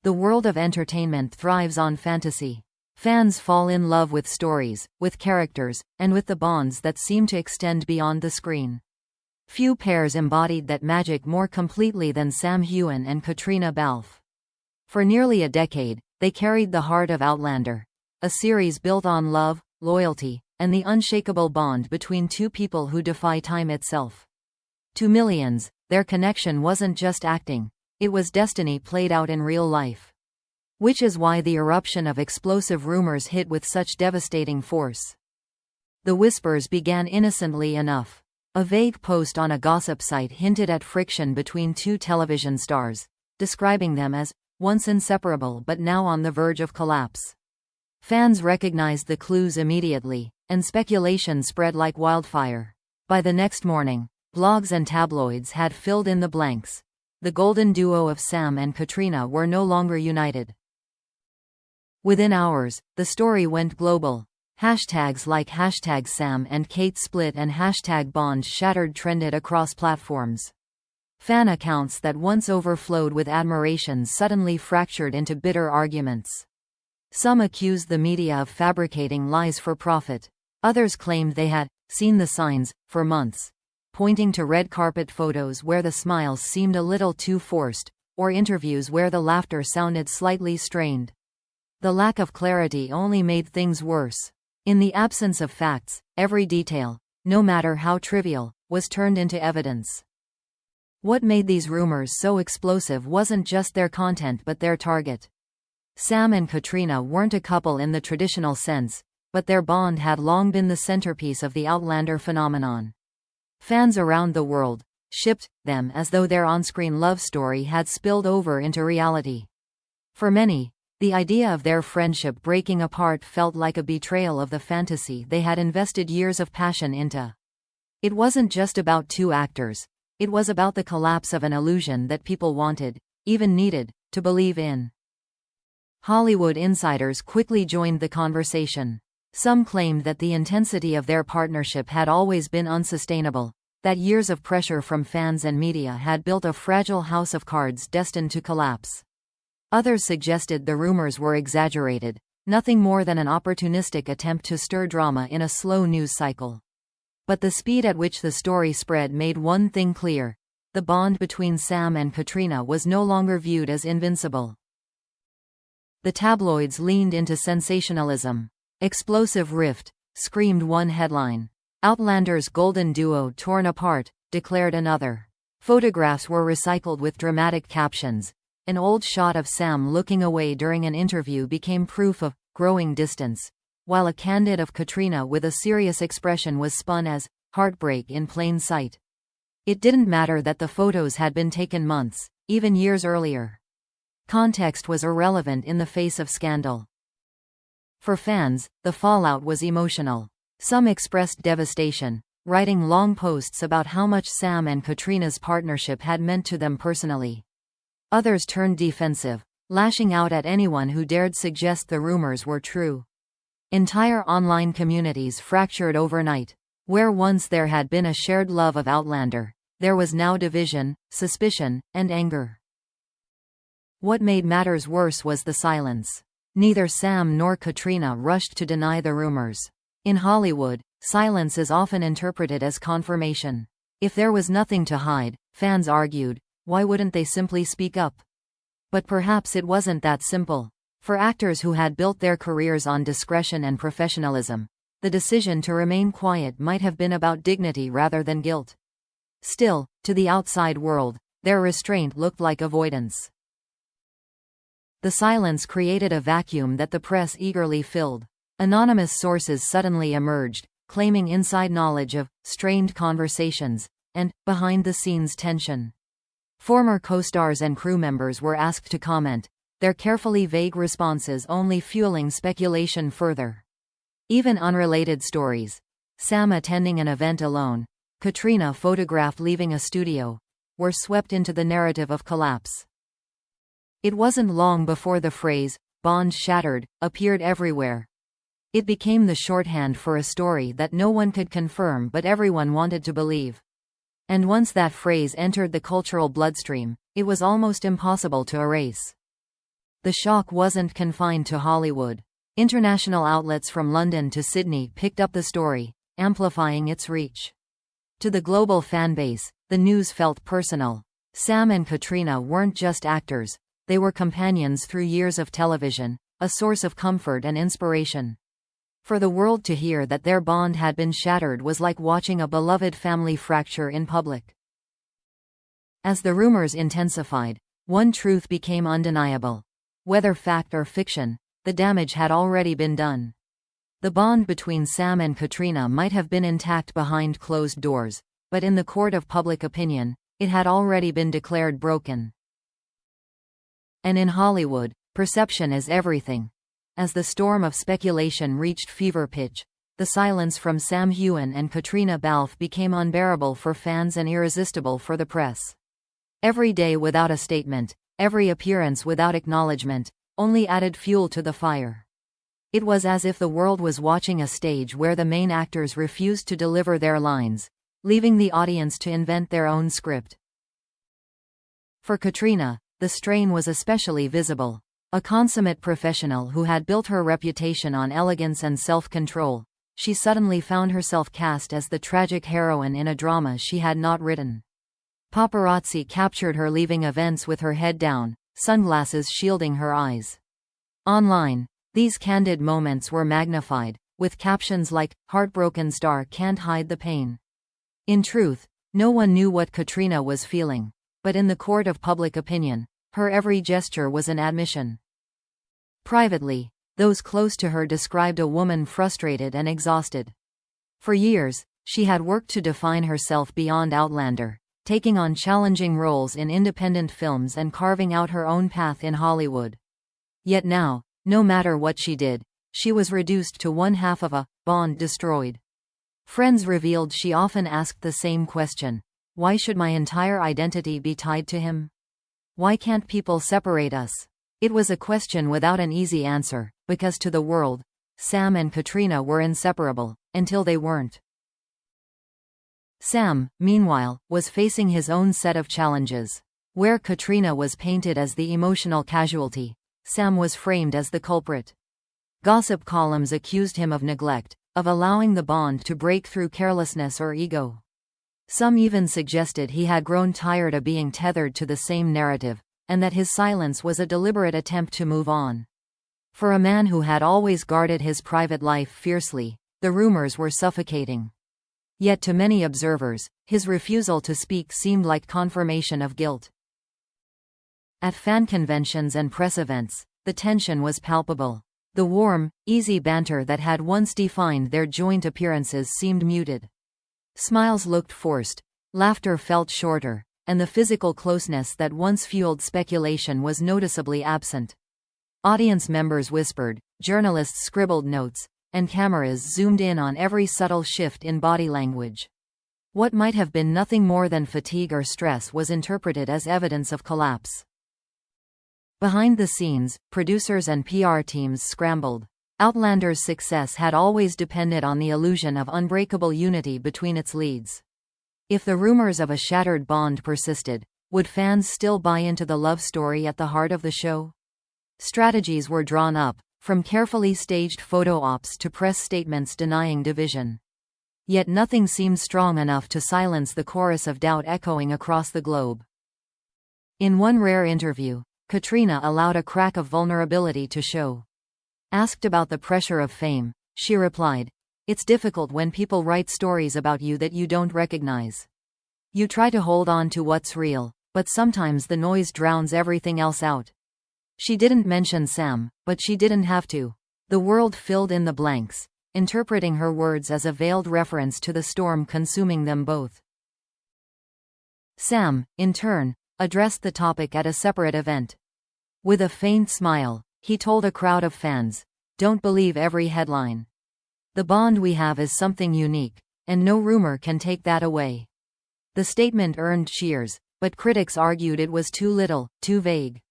The world of entertainment thrives on fantasy. Fans fall in love with stories, with characters, and with the bonds that seem to extend beyond the screen. Few pairs embodied that magic more completely than Sam Heughan and Caitríona Balfe. For nearly a decade, they carried the heart of Outlander, a series built on love, loyalty, and the unshakable bond between two people who defy time itself. To millions, their connection wasn't just acting, it was destiny played out in real life. Which is why the eruption of explosive rumors hit with such devastating force. The whispers began innocently enough. A vague post on a gossip site hinted at friction between two television stars, describing them as once inseparable but now on the verge of collapse. Fans recognized the clues immediately, and speculation spread like wildfire. By the next morning, blogs and tabloids had filled in the blanks. The golden duo of Sam and Caitríona were no longer united. Within hours, the story went global. Hashtags like #Sam and Kate split and #Bond shattered trended across platforms. Fan accounts that once overflowed with admiration suddenly fractured into bitter arguments. Some accused the media of fabricating lies for profit. Others claimed they had seen the signs for months, pointing to red carpet photos where the smiles seemed a little too forced, or interviews where the laughter sounded slightly strained. The lack of clarity only made things worse. In the absence of facts, every detail, no matter how trivial, was turned into evidence. What made these rumors so explosive wasn't just their content but their target. Sam and Caitríona weren't a couple in the traditional sense, but their bond had long been the centerpiece of the Outlander phenomenon. Fans around the world shipped them as though their on-screen love story had spilled over into reality. For many, the idea of their friendship breaking apart felt like a betrayal of the fantasy they had invested years of passion into. It wasn't just about two actors, it was about the collapse of an illusion that people wanted, even needed, to believe in. Hollywood insiders quickly joined the conversation. Some claimed that the intensity of their partnership had always been unsustainable, that years of pressure from fans and media had built a fragile house of cards destined to collapse. Others suggested the rumors were exaggerated, nothing more than an opportunistic attempt to stir drama in a slow news cycle. But the speed at which the story spread made one thing clear: the bond between Sam and Caitríona was no longer viewed as invincible. The tabloids leaned into sensationalism. "Explosive rift," screamed one headline. "Outlander's golden duo torn apart," declared another. Photographs were recycled with dramatic captions. An old shot of Sam looking away during an interview became proof of growing distance, while a candid of Caitríona with a serious expression was spun as heartbreak in plain sight. It didn't matter that the photos had been taken months, even years earlier. Context was irrelevant in the face of scandal. For fans, the fallout was emotional. Some expressed devastation, writing long posts about how much Sam and Caitríona's partnership had meant to them personally. Others turned defensive, lashing out at anyone who dared suggest the rumors were true. Entire online communities fractured overnight. Where once there had been a shared love of Outlander, there was now division, suspicion, and anger. What made matters worse was the silence. Neither Sam nor Caitríona rushed to deny the rumors. In Hollywood, silence is often interpreted as confirmation. If there was nothing to hide, fans argued, why wouldn't they simply speak up? But perhaps it wasn't that simple. For actors who had built their careers on discretion and professionalism, the decision to remain quiet might have been about dignity rather than guilt. Still, to the outside world, their restraint looked like avoidance. The silence created a vacuum that the press eagerly filled. Anonymous sources suddenly emerged, claiming inside knowledge of strained conversations and behind-the-scenes tension. Former co-stars and crew members were asked to comment, their carefully vague responses only fueling speculation further. Even unrelated stories, Sam attending an event alone, Caitríona photographed leaving a studio, were swept into the narrative of collapse. It wasn't long before the phrase, "bond shattered," appeared everywhere. It became the shorthand for a story that no one could confirm but everyone wanted to believe. And once that phrase entered the cultural bloodstream, it was almost impossible to erase. The shock wasn't confined to Hollywood. International outlets from London to Sydney picked up the story, amplifying its reach. To the global fanbase, the news felt personal. Sam and Caitríona weren't just actors, they were companions through years of television, a source of comfort and inspiration. For the world to hear that their bond had been shattered was like watching a beloved family fracture in public. As the rumors intensified, one truth became undeniable. Whether fact or fiction, the damage had already been done. The bond between Sam and Caitríona might have been intact behind closed doors, but in the court of public opinion, it had already been declared broken. And in Hollywood, perception is everything. As the storm of speculation reached fever pitch, the silence from Sam Heughan and Caitríona Balfe became unbearable for fans and irresistible for the press. Every day without a statement, every appearance without acknowledgement, only added fuel to the fire. It was as if the world was watching a stage where the main actors refused to deliver their lines, leaving the audience to invent their own script. For Caitríona, the strain was especially visible. A consummate professional who had built her reputation on elegance and self-control, she suddenly found herself cast as the tragic heroine in a drama she had not written. Paparazzi captured her leaving events with her head down, sunglasses shielding her eyes. Online, these candid moments were magnified, with captions like, "Heartbroken star can't hide the pain." In truth, no one knew what Caitríona was feeling, but in the court of public opinion, her every gesture was an admission. Privately, those close to her described a woman frustrated and exhausted. For years, she had worked to define herself beyond Outlander, taking on challenging roles in independent films and carving out her own path in Hollywood. Yet now, no matter what she did, she was reduced to one half of a bond destroyed. Friends revealed she often asked the same question: why should my entire identity be tied to him? Why can't people separate us? It was a question without an easy answer, because to the world, Sam and Caitríona were inseparable, until they weren't. Sam, meanwhile, was facing his own set of challenges. Where Caitríona was painted as the emotional casualty, Sam was framed as the culprit. Gossip columns accused him of neglect, of allowing the bond to break through carelessness or ego. Some even suggested he had grown tired of being tethered to the same narrative, and that his silence was a deliberate attempt to move on. For a man who had always guarded his private life fiercely, the rumors were suffocating. Yet to many observers, his refusal to speak seemed like confirmation of guilt. At fan conventions and press events, the tension was palpable. The warm, easy banter that had once defined their joint appearances seemed muted. Smiles looked forced, laughter felt shorter, and the physical closeness that once fueled speculation was noticeably absent. Audience members whispered, journalists scribbled notes, and cameras zoomed in on every subtle shift in body language. What might have been nothing more than fatigue or stress was interpreted as evidence of collapse. Behind the scenes, producers and PR teams scrambled. Outlander's success had always depended on the illusion of unbreakable unity between its leads. If the rumors of a shattered bond persisted, would fans still buy into the love story at the heart of the show? Strategies were drawn up, from carefully staged photo ops to press statements denying division. Yet nothing seemed strong enough to silence the chorus of doubt echoing across the globe. In one rare interview, Caitríona allowed a crack of vulnerability to show. Asked about the pressure of fame, she replied, "It's difficult when people write stories about you that you don't recognize. You try to hold on to what's real, but sometimes the noise drowns everything else out." She didn't mention Sam, but she didn't have to. The world filled in the blanks, interpreting her words as a veiled reference to the storm consuming them both. Sam, in turn, addressed the topic at a separate event. With a faint smile, he told a crowd of fans, "Don't believe every headline. The bond we have is something unique, and no rumor can take that away." The statement earned cheers, but critics argued it was too little, too vague.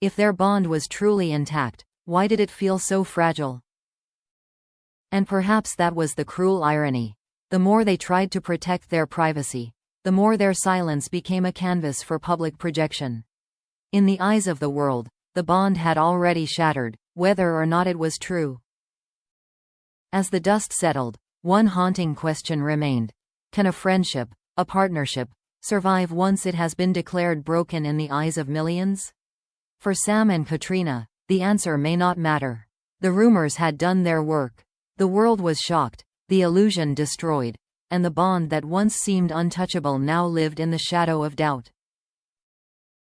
If their bond was truly intact, why did it feel so fragile? And perhaps that was the cruel irony. The more they tried to protect their privacy, the more their silence became a canvas for public projection. In the eyes of the world, the bond had already shattered, whether or not it was true. As the dust settled, one haunting question remained. Can a friendship, a partnership, survive once it has been declared broken in the eyes of millions? For Sam and Caitríona, the answer may not matter. The rumors had done their work. The world was shocked, the illusion destroyed, and the bond that once seemed untouchable now lived in the shadow of doubt.